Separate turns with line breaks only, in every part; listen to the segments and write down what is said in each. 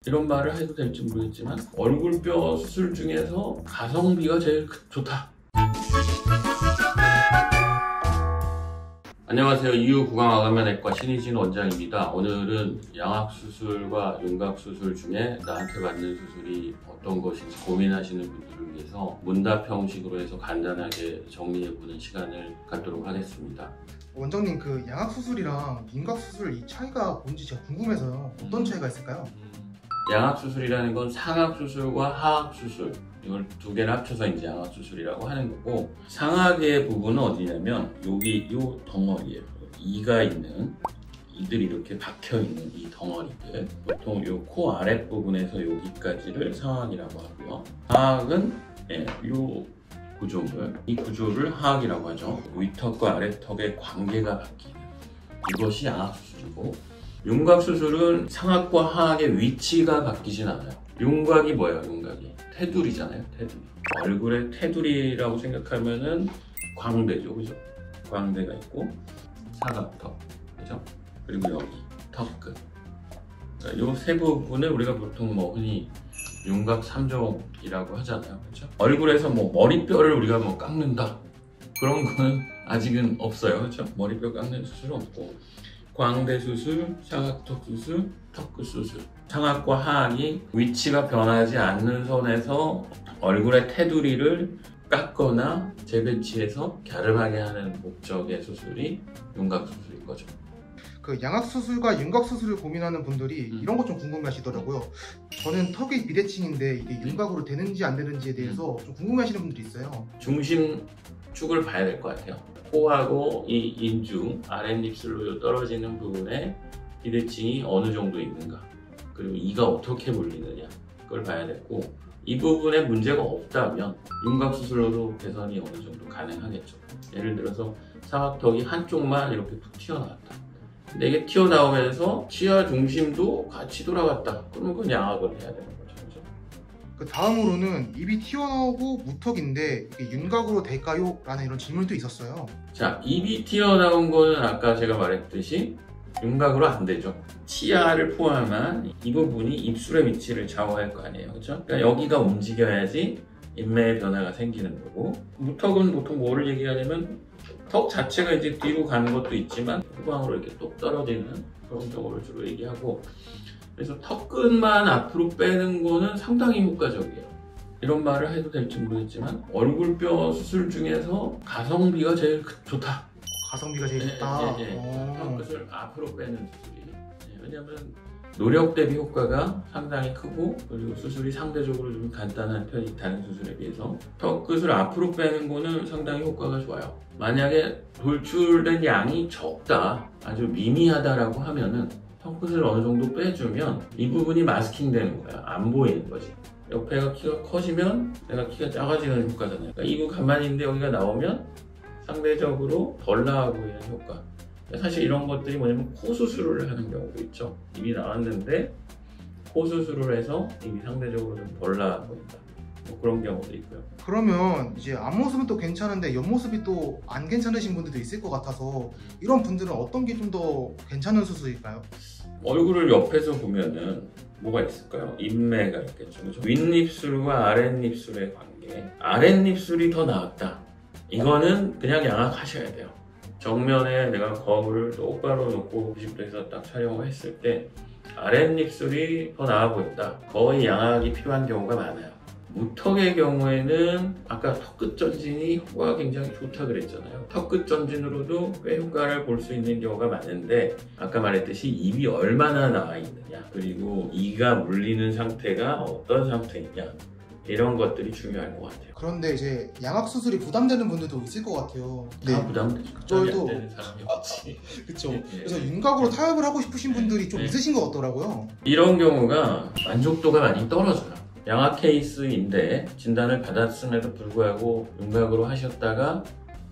이런 말을 해도 될지 모르겠지만 얼굴뼈 수술 중에서 가성비가 제일 좋다. 안녕하세요. 이후 구강암면외과 신의진 원장입니다. 오늘은 양악수술과 윤곽수술 중에 나한테 맞는 수술이 어떤 것인지 고민하시는 분들을 위해서 문답 형식으로 해서 간단하게 정리해보는 시간을 갖도록 하겠습니다.
원장님, 그 양악수술이랑 윤곽수술 이 차이가 뭔지 제가 궁금해서요. 어떤 차이가 있을까요?
양악수술이라는 건 상악수술과 하악수술, 이걸 두 개를 합쳐서 이제 양악수술이라고 하는 거고, 상악의 부분은 어디냐면 여기 요 덩어리예요. 이가 있는, 이들이 이렇게 박혀 있는 이 덩어리들, 보통 요 코 아랫부분에서 여기까지를 상악이라고 하고요. 하악은 요 구조물, 이 구조를 하악이라고 하죠. 위턱과 아래턱의 관계가 바뀌는 이것이 양악수술이고, 윤곽수술은 상악과 하악의 위치가 바뀌진 않아요. 윤곽이 뭐예요? 윤곽이 테두리잖아요. 테두리. 얼굴의 테두리라고 생각하면은 광대죠, 그죠? 광대가 있고 사각턱, 그죠? 그리고 여기 턱끝. 이 세 부분을 우리가 보통 뭐 흔히 윤곽 3종이라고 하잖아요, 그렇죠? 얼굴에서 뭐 머리뼈를 우리가 뭐 깎는다, 그런 거는 아직은 없어요, 그렇죠? 머리뼈 깎는 수술은 없고, 광대 수술, 사각턱 수술, 턱끝 수술. 상악과 하악이 위치가 변하지 않는 선에서 얼굴의 테두리를 깎거나 재배치해서 갸름하게 하는 목적의 수술이 윤곽수술인 거죠.
그 양악수술과 윤곽수술을 고민하는 분들이 이런 거 좀 궁금해하시더라고요. 저는 턱이 비대칭인데 이게 윤곽으로 되는지 안 되는지에 대해서 좀 궁금해하시는 분들이 있어요.
중심축을 봐야 될 것 같아요. 코하고 이 인중, 아랫입술로 떨어지는 부분에 비대칭이 어느 정도 있는가, 그리고 이가 어떻게 몰리느냐, 그걸 봐야 되고, 이 부분에 문제가 없다면 윤곽수술로도 개선이 어느 정도 가능하겠죠. 예를 들어서 상악턱이 한쪽만 이렇게 툭 튀어나왔다, 근데 이게 튀어나오면서 치아 중심도 같이 돌아갔다, 그러면 그건 양악을 해야 되는 거죠.
그 다음으로는 입이 튀어나오고 무턱인데 이게 윤곽으로 될까요? 라는 이런 질문도 있었어요.
자, 입이 튀어나온 거는 아까 제가 말했듯이 윤곽으로 안 되죠. 치아를 포함한 이 부분이 입술의 위치를 좌우할 거 아니에요, 그렇죠? 그러니까 여기가 움직여야지 인매의 변화가 생기는 거고, 무턱은 보통 뭐를 얘기하냐면 턱 자체가 이제 뒤로 가는 것도 있지만 후방으로 이렇게 똑 떨어지는 그런 경우를 주로 얘기하고, 그래서 턱끝만 앞으로 빼는 거는 상당히 효과적이에요. 이런 말을 해도 될지 모르겠지만 얼굴뼈 수술 중에서 가성비가 제일 좋다.
가성비가 제일 좋다.
턱끝을 앞으로 빼는 수술이. 왜냐하면 노력 대비 효과가 상당히 크고, 그리고 수술이 상대적으로 좀 간단한 편이 다른 수술에 비해서 턱끝을 앞으로 빼는 거는 상당히 효과가 좋아요. 만약에 돌출된 양이 적다, 아주 미미하다라고 하면은 턱끝을 어느 정도 빼주면 이 부분이 마스킹 되는 거야. 안 보이는 거지. 옆에가 키가 커지면 내가 키가 작아지는 효과잖아요. 그러니까 이거 가만히 있는데 여기가 나오면 상대적으로 덜 나와 보이는 효과. 사실 이런 것들이 뭐냐면 코 수술을 하는 경우도 있죠. 입이 나왔는데 코 수술을 해서 입이 상대적으로 좀 덜 나와 보인다, 뭐 그런 경우도 있고요.
그러면 이제 앞모습은 또 괜찮은데 옆모습이 또 안 괜찮으신 분들도 있을 것 같아서 이런 분들은 어떤 게 좀 더 괜찮은 수술일까요?
얼굴을 옆에서 보면은 뭐가 있을까요? 인매가 있겠죠, 그렇죠? 윗입술과 아랫입술의 관계. 아랫입술이 더 나았다, 이거는 그냥 양악하셔야 돼요. 정면에 내가 거울을 똑바로 놓고 90도에서 딱 촬영을 했을 때 아랫입술이 더 나아 보인다, 거의 양악이 필요한 경우가 많아요. 무턱의 경우에는 아까 턱끝 전진이 효과가 굉장히 좋다 그랬잖아요. 턱끝 전진으로도 꽤 효과를 볼 수 있는 경우가 많은데, 아까 말했듯이 입이 얼마나 나와 있느냐, 그리고 이가 물리는 상태가 어떤 상태이냐, 이런 것들이 중요할 것 같아요.
그런데 이제 양악수술이 부담되는 분들도 있을 것 같아요.
다 부담되죠.
저희도
안 되는 사람이 없지.
그쵸.
네.
그래서 윤곽으로 타협을 하고 싶으신 분들이 좀 있으신 것 같더라고요.
이런 경우가 만족도가 많이 떨어져요. 양악 케이스인데 진단을 받았음에도 불구하고 윤곽으로 하셨다가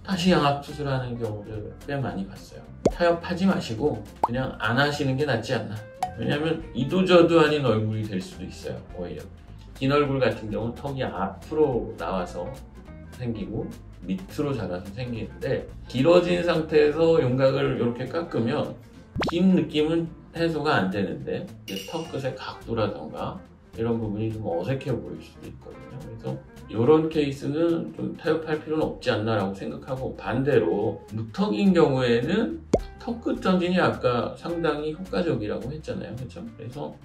다시 양악 수술하는 경우를 꽤 많이 봤어요. 타협하지 마시고 그냥 안 하시는 게 낫지 않나. 왜냐면 이도저도 아닌 얼굴이 될 수도 있어요. 오히려 긴 얼굴 같은 경우는 턱이 앞으로 나와서 생기고 밑으로 자라서 생기는데, 길어진 상태에서 윤곽을 이렇게 깎으면 긴 느낌은 해소가 안 되는데 턱 끝의 각도라던가 이런 부분이 좀 어색해 보일 수도 있거든요. 그래서 이런 케이스는 좀 타협할 필요는 없지 않나라고 생각하고, 반대로 무턱인 경우에는 턱 끝 전진이 아까 상당히 효과적이라고 했잖아요. 그렇죠? 그래서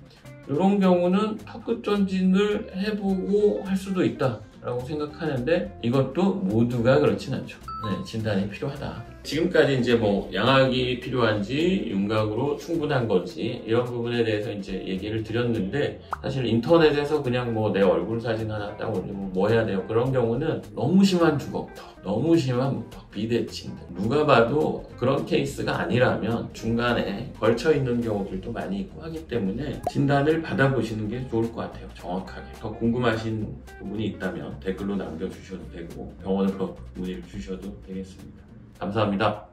이런 경우는 턱 끝 전진을 해보고 할 수도 있다라고 생각하는데, 이것도 모두가 그렇진 않죠. 네, 진단이 필요하다. 지금까지 이제 뭐 양악이 필요한지 윤곽으로 충분한 건지 이런 부분에 대해서 이제 얘기를 드렸는데, 사실 인터넷에서 그냥 뭐 내 얼굴 사진 하나 딱 올리면 뭐 해야 돼요? 그런 경우는 너무 심한 주걱턱, 너무 심한 무턱, 비대칭, 누가 봐도 그런 케이스가 아니라면 중간에 걸쳐 있는 경우들도 많이 있고 하기 때문에 진단을 받아보시는 게 좋을 것 같아요. 정확하게. 더 궁금하신 부분이 있다면 댓글로 남겨주셔도 되고 병원으로 문의를 주셔도 되겠습니다. 감사합니다.